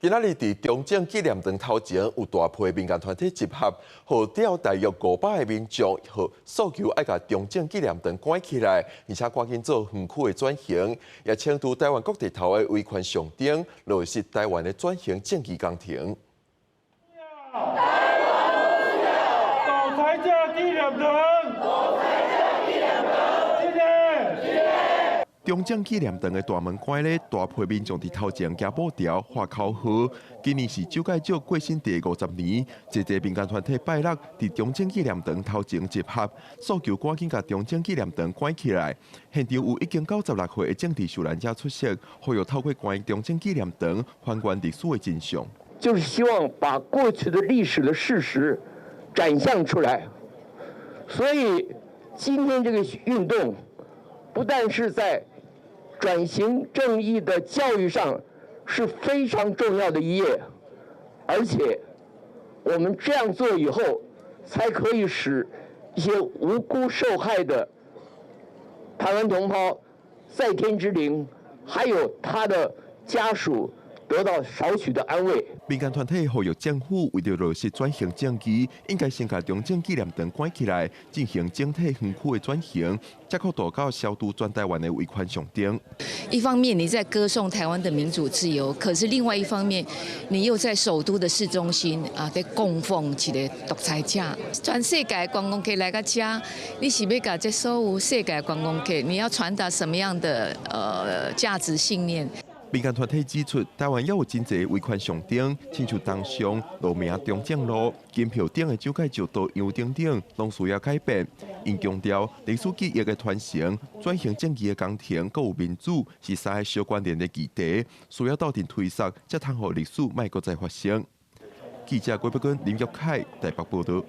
今仔日伫中正纪念堂头前有大批民间团体集合，号召大约500个民众，诉求爱甲中正纪念堂关起来，而且赶紧做园区的转型，也请伫台湾各地头的维权上顶，落实台湾的转型正义工程。台湾不需要独裁者纪念堂。 中正纪念堂的大门关咧，大批民众伫头前行布条、画口号。今年是蒋介石过身第50年，侪民间团体拜六伫中正纪念堂头前集合，诉求赶紧甲中正纪念堂关起来。现场有已经96岁的政治受难者出席，呼吁透过关中正纪念堂还原历史的真相。就是希望把过去的历史的事实展现出来。所以今天这个运动，不但是在 转型正义的教育上是非常重要的一页，而且我们这样做以后，才可以使一些无辜受害的台湾同胞在天之灵，还有他的家属得到少许的安慰。民间团体呼吁政府为了落实转型正义，应该先把中正纪念堂关起来，进行整体园区的转型，才可达到消除全台湾的维权上顶。一方面你在歌颂台湾的民主自由，可是另外一方面，你又在首都的市中心在供奉一个独裁者。全世界观光客来到这，你是要把这所有世界观光客，你要传达什么样的价值信念？ 民间团体指出，台湾也有真侪维权上顶，亲像东上、路名、中正路、金票顶的蒋介石道样等，拢需要改变。因强调，历史记忆的传承、转型正义的工程，佮有民主是三个小关联的议题，需要斗阵推动，才通互历史莫搁再发生。记者郭伯根、林玉凯台北报道。